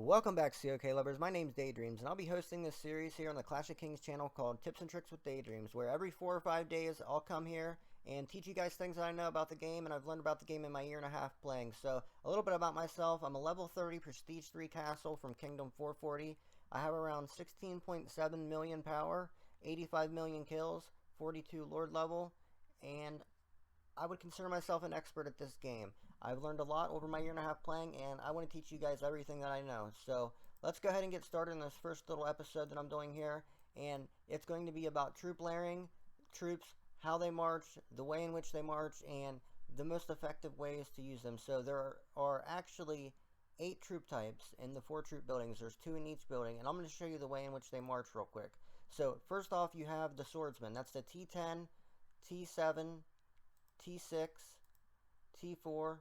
Welcome back, COK lovers. My name's DaYDreaMz, and I'll be hosting this series here on the Clash of Kings channel called Tips and Tricks with DaYDreaMz, where every 4 or 5 days I'll come here and teach you guys things that I know about the game and I've learned about the game in my year and a half playing. So, a little bit about myself. I'm a level 30 Prestige 3 Castle from Kingdom 440. I have around 16.7 million power, 85 million kills, 42 Lord level, and I would consider myself an expert at this game. I've learned a lot over my year and a half playing, and I want to teach you guys everything that I know. So let's go ahead and get started in this first little episode that I'm doing here. And it's going to be about troop layering, troops, how they march, the way in which they march, and the most effective ways to use them. So there are actually 8 troop types in the 4 troop buildings. There's 2 in each building, and I'm going to show you the way in which they march real quick. So first off, you have the swordsman. That's the T10, T7, T6, T4,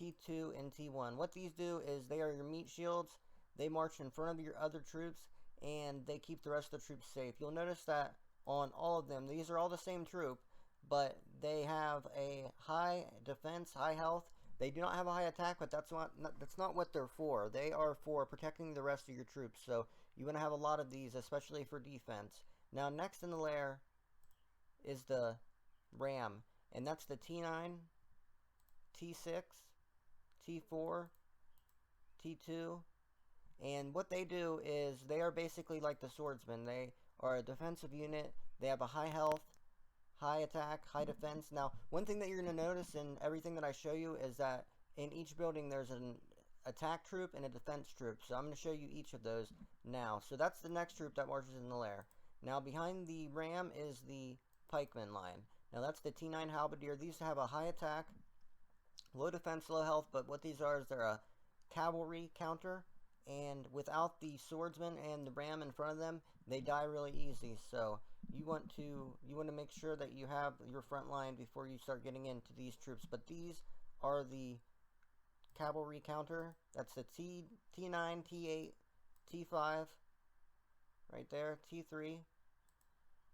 T2, and T1. What these do is they are your meat shields. They march in front of your other troops, and they keep the rest of the troops safe. You'll notice that on all of them, these are all the same troop, but they have a high defense, high health. They do not have a high attack, but that's not what they're for. They are for protecting the rest of your troops. So you want to have a lot of these, especially for defense. Now, next in the layer is the ram. And that's the T9, T6, T4, T2. And what they do is they are basically like the swordsman. They are a defensive unit. They have a high health, high attack, high defense. Now, one thing that you're going to notice in everything that I show you is that in each building there's an attack troop and a defense troop. So I'm going to show you each of those now. So that's the next troop that marches in the lair. Now, behind the ram is the pikeman line. Now that's the T9 Halberdier. These have a high attack, low defense, low health, but what these are is they're a cavalry counter, and without the swordsman and the ram in front of them, they die really easy. So you want to make sure that you have your front line before you start getting into these troops. But these are the cavalry counter. That's the T9, T8, T5, right there, T3.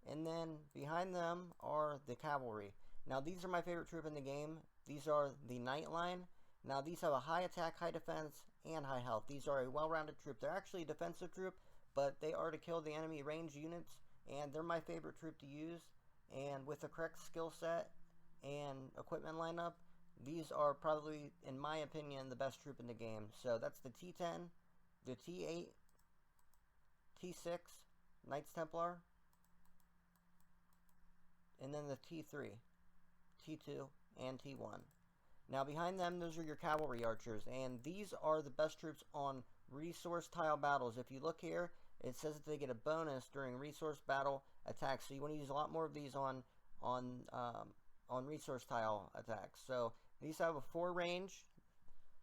And then behind them are the cavalry. Now these are my favorite troop in the game. These are the knight line. Now these have a high attack, high defense, and high health. These are a well-rounded troop. They're actually a defensive troop, but they are to kill the enemy range units, and they're my favorite troop to use. And with the correct skill set and equipment lineup, these are probably, in my opinion, the best troop in the game. So that's the T10, the T8, T6, Knights Templar, and then the T3, T2, and T1. Now behind them, those are your cavalry archers, and these are the best troops on resource tile battles. If you look here, it says that they get a bonus during resource battle attacks, so you want to use a lot more of these on resource tile attacks. So these have a 4 range,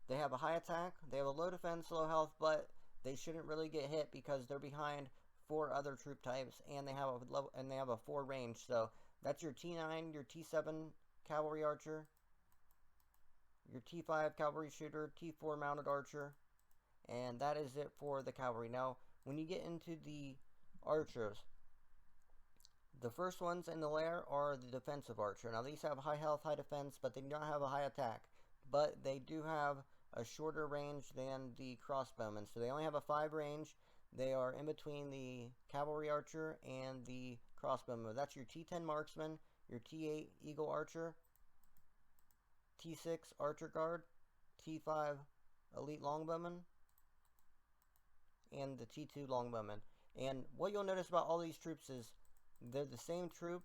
they have a high attack, they have a low defense, low health, but they shouldn't really get hit because they're behind 4 other troop types, and they have a 4 range. So that's your T9, your T7 cavalry archer, your T5 cavalry shooter, T4 mounted archer, and that is it for the cavalry. Now, when you get into the archers, the first ones in the lair are the defensive archer. Now, these have high health, high defense, but they do not have a high attack. But they do have a shorter range than the crossbowmen. So they only have a 5 range. They are in between the cavalry archer and the crossbowman. That's your T10 marksman, your T8 eagle archer, T6 archer guard, T5 elite longbowman, and the T2 longbowman. And what you'll notice about all these troops is they're the same troop.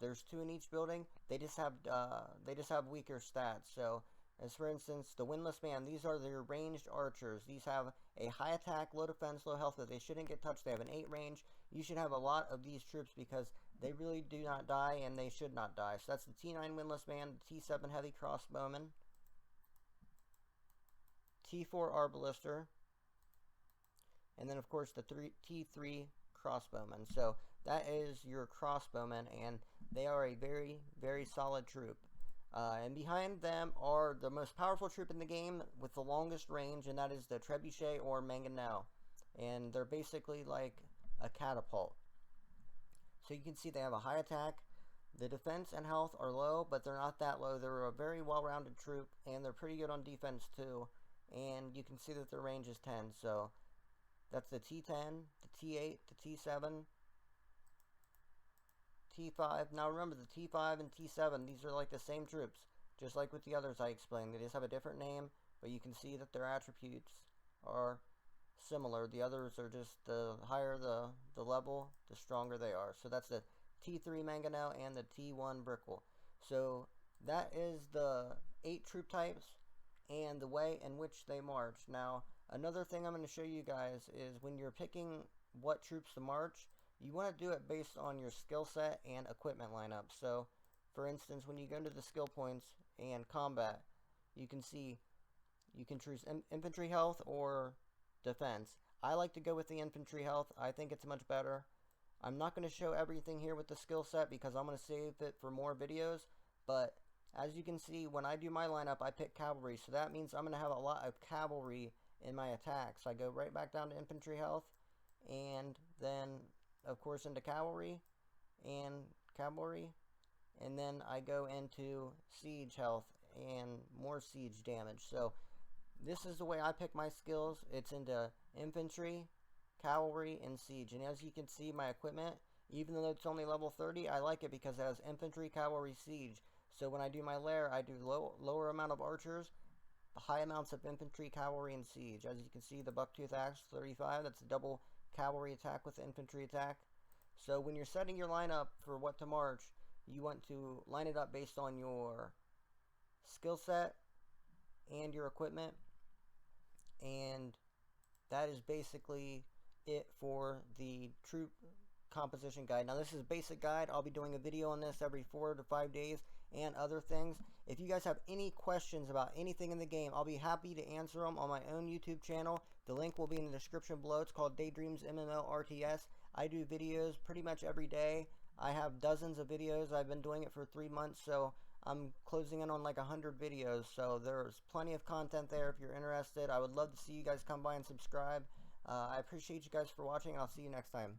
There's 2 in each building. They just have weaker stats. So, as for instance, the Windless Man, these are their ranged archers. These have a high attack, low defense, low health, but they shouldn't get touched. They have an 8 range. You should have a lot of these troops because they really do not die, and they should not die. So that's the T9 Windless Man, the T7 Heavy Crossbowman, T4 Arbalister, and then, of course, the T3 Crossbowman. So that is your crossbowmen, and they are a very, very solid troop. And behind them are the most powerful troop in the game with the longest range, and that is the Trebuchet or Mangonel. And they're basically like a catapult. So you can see they have a high attack. The defense and health are low, but they're not that low. They're a very well-rounded troop, and they're pretty good on defense too. and you can see that the range is 10. So that's the T10, the T8, the T7, T5. Now remember, the T5 and T7, these are like the same troops, just like with the others I explained. They just have a different name, but you can see that their attributes are similar. The others are just the higher the level, the stronger they are. So that's the T3 Mangonel and the T1 Brickle. So that is the 8 troop types and the way in which they march. Now, another thing I'm going to show you guys is when you're picking what troops to march, you want to do it based on your skill set and equipment lineup. So, for instance, when you go into the skill points and combat, you can see you can choose infantry health or defense. I like to go with the infantry health. I think it's much better. I'm not going to show everything here with the skill set because I'm going to save it for more videos, but as you can see, when I do my lineup, I pick cavalry, so that means I'm going to have a lot of cavalry in my attacks. I go right back down to infantry health, and then, of course, into cavalry, and then I go into siege health and more siege damage. So this is the way I pick my skills. It's into infantry, cavalry, and siege. And as you can see, my equipment, even though it's only level 30, I like it because it has infantry, cavalry, siege. So when I do my lair, I do lower amount of archers, high amounts of infantry, cavalry, and siege. As you can see, the Bucktooth Axe 35, that's a double cavalry attack with infantry attack. So when you're setting your lineup for what to march, you want to line it up based on your skill set and your equipment. And that is basically it for the troop composition guide. Now this is a basic guide. I'll be doing a video on this every 4 to 5 days and other things. If you guys have any questions about anything in the game, I'll be happy to answer them on my own YouTube channel. The link will be in the description below. It's called DaYDreaMz MMO RTS. I do videos pretty much every day. I have dozens of videos. I've been doing it for 3 months, so I'm closing in on like 100 videos. So there's plenty of content there if you're interested. I would love to see you guys come by and subscribe. I appreciate you guys for watching. I'll see you next time.